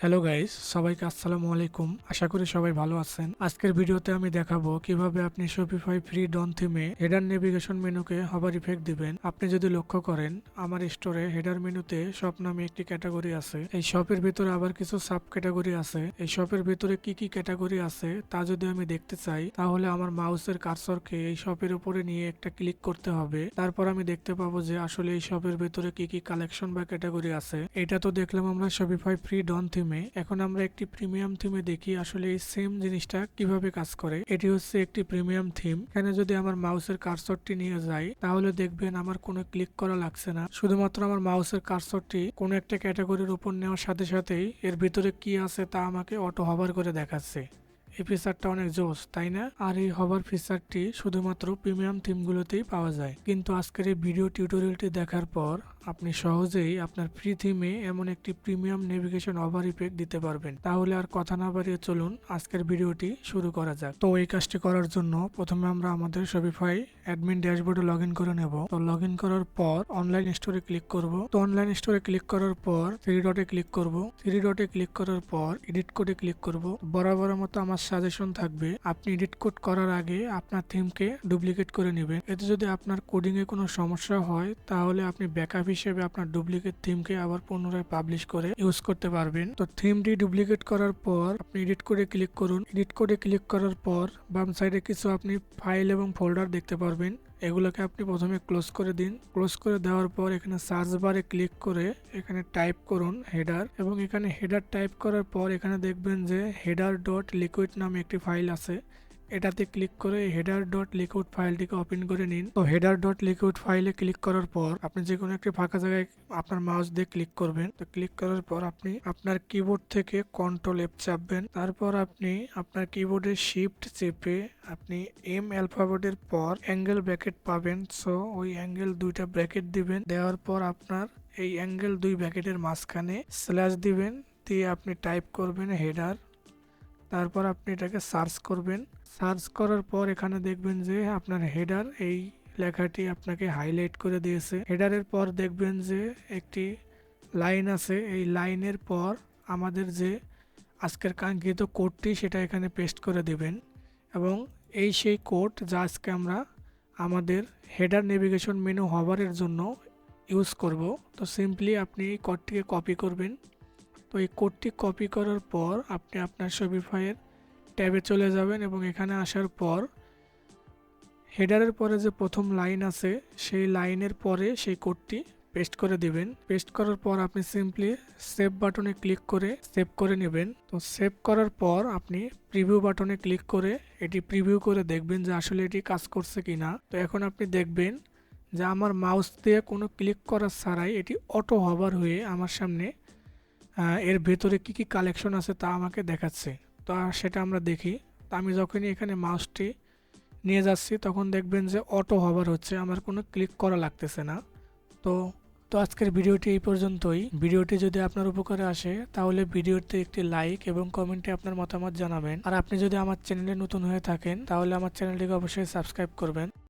Hello guys, সবাইকে আসসালামু আলাইকুম। আশা করি সবাই ভালো আছেন। আজকের ভিডিওতে আমি দেখাবো কিভাবে আপনি শপিফাই ফ্রি ডন থিমে হেডার নেভিগেশন মেনুকে হভার ইফেক্ট দিবেন। আপনি যদি লক্ষ্য করেন, আমার স্টোরে হেডার মেনুতে শপ নামে একটি ক্যাটাগরি আছে। এই শপের ভিতরে আবার কিছু সাব ক্যাটাগরি আছে। এই শপের ভিতরে কি কি ক্যাটাগরি আছে তা যদি আমি দেখতে চাই, তাহলে আমার মাউসের কার্সরকে এই শপের উপরে নিয়ে একটা ক্লিক করতে হবে। তারপর আমি দেখতে পাবো যে আসলে এই শপের ভিতরে কি কি কালেকশন বা ক্যাটাগরি আছে। এটা তো দেখলাম আমরা শপিফাই ফ্রি ডন থিমে। এখন আমরা একটি প্রিমিয়াম থিমে দেখি আসলে এই সেম জিনিসটা কিভাবে কাজ করে। এটি হচ্ছে একটি প্রিমিয়াম থিম। এখানে যদি আমার মাউসের কার্সরটি নিয়ে যাই, তাহলে দেখবেন আমার কোনো ক্লিক করা লাগছে না। শুধুমাত্র আমার মাউসের কার্সরটি কোনো একটা ক্যাটাগরির উপর নেওয়ার সাথে সাথেই এর ভিতরে কি আছে তা আমাকে অটো হভার করে দেখাচ্ছে। এই ফিচারটা অনেক জোস, তাই না? আর এই হভার ফিচারটি শুধুমাত্র প্রিমিয়াম থিমগুলোতেই পাওয়া যায়। কিন্তু আজকের এই ভিডিও টিউটোরিয়ালটি দেখার পর আপনি সহজেই আপনার ফ্রি থিমে এমন একটি প্রিমিয়াম নেভিগেশন হভার ইফেক্ট দিতে পারবেন। তাহলে আর কথা না বাড়িয়ে চলুন আজকের ভিডিওটি শুরু করা যাক। তো এই কাজটি করার জন্য প্রথমে আমরা আমাদের শপিফাই অ্যাডমিন ড্যাশবোর্ডে লগ ইন করে নেব। তো লগ ইন করার পর অনলাইন স্টোরে ক্লিক করব। তো অনলাইন স্টোরে ক্লিক করার পর থ্রি ডটে ক্লিক করব। থ্রি ডটে ক্লিক করার পর এডিট কোডে ক্লিক করব। বরাবর মতো আমার সাজেশন থাকবে, আপনি এডিট কোড করার আগে আপনার থিমকে ডুপ্লিকেট করে নেবেন। এতে যদি আপনার কোডিং এ কোনো সমস্যা হয়, তাহলে আপনি ব্যাকআপ হিসেবে আপনার ডুপ্লিকেট থিমকে আবার পুনরায় পাবলিশ করে ইউজ করতে পারবেন। তো থিমটি ডুপ্লিকেট করার পর আপনি এডিট কোডে ক্লিক করুন। এডিট কোডে ক্লিক করার পর বাম সাইডে কিছু আপনি ফাইল এবং ফোল্ডার দেখতে পারবেন। এগুলোকে আপনি প্রথমে ক্লোজ করে দিন। ক্লোজ করে দেওয়ার পর এখানে সার্চ বারে ক্লিক করে এখানে টাইপ করুন হেডার, এবং এখানে হেডার টাইপ করার পর এখানে দেখবেন যে হেডার ডট লিকুইড নামে একটি ফাইল আছে। এটাতে ক্লিক করে হেডার ডট লিকুইড ফাইলটিকে ওপেন করে নিন। তো হেডার ডট লিকুইড ফাইলে ক্লিক করার পর আপনি যে কোনো একটি ফাঁকা জায়গায় আপনার মাউস দিয়ে ক্লিক করবেন। তো ক্লিক করার পর আপনি আপনার কিবোর্ড থেকে কন্ট্রোল এফ চাপবেন। তারপর আপনি আপনার কিবোর্ডের শিফট চেপে আপনি এম অ্যালফাবেটের পর অ্যাঙ্গেল ব্র্যাকেট পাবেন। সো ওই অ্যাঙ্গেল দুইটা ব্র্যাকেট দিবেন। দেওয়ার পর আপনার এই অ্যাঙ্গেল দুই ব্র্যাকেটের মাঝখানে স্ল্যাশ দিবেন, দিয়ে আপনি টাইপ করবেন হেডার। তারপর আপনি এটাকে সার্চ করবেন। সার্চ করার পর এখানে দেখবেন যে আপনার হেডার এই লেখাটি আপনাকে হাইলাইট করে দিয়েছে। হেডারের পর দেখবেন যে একটি লাইন আছে। এই লাইনের পর আমাদের যে আজকের কাঙ্ক্ষিত কোডটি সেটা এখানে পেস্ট করে দেবেন, এবং এই সেই কোড যা আজকে আমরা আমাদের হেডার নেভিগেশন মেনু হভারের জন্য ইউজ করব। তো সিম্পলি আপনি এই কোডটিকে কপি করবেন। তো এই কোডটি কপি করার পর আপনি আপনার শপিফাইয়ের ট্যাবে চলে যাবেন, এবং এখানে আসার পর হেডারের পরে যে প্রথম লাইন আছে সেই লাইনের পরে সেই কোডটি পেস্ট করে দিবেন। পেস্ট করার পর আপনি সিম্পলি সেভ বাটনে ক্লিক করে সেভ করে নেবেন। তো সেভ করার পর আপনি প্রিভিউ বাটনে ক্লিক করে এটি প্রিভিউ করে দেখবেন যে আসলে এটি কাজ করছে কিনা। তো এখন আপনি দেখবেন যে আমার মাউস দিয়ে কোনো ক্লিক করা ছাড়াই এটি অটো হভার হয়ে আমার সামনে এর ভেতরে কি কি কালেকশন আছে তা আমাকে দেখাচ্ছে। তো সেটা আমরা দেখি। তো আমি যখনই এখানে মাউসটি নিয়ে যাচ্ছি, তখন দেখবেন যে অটো হভার হচ্ছে, আমার কোনো ক্লিক করা লাগতেছে না। তো তো আজকের ভিডিওটি এই পর্যন্তই। ভিডিওটি যদি আপনার উপকারে আসে, তাহলে ভিডিওতে একটি লাইক এবং কমেন্টে আপনার মতামত জানাবেন। আর আপনি যদি আমার চ্যানেলে নতুন হয়ে থাকেন, তাহলে আমার চ্যানেলটিকে অবশ্যই সাবস্ক্রাইব করবেন।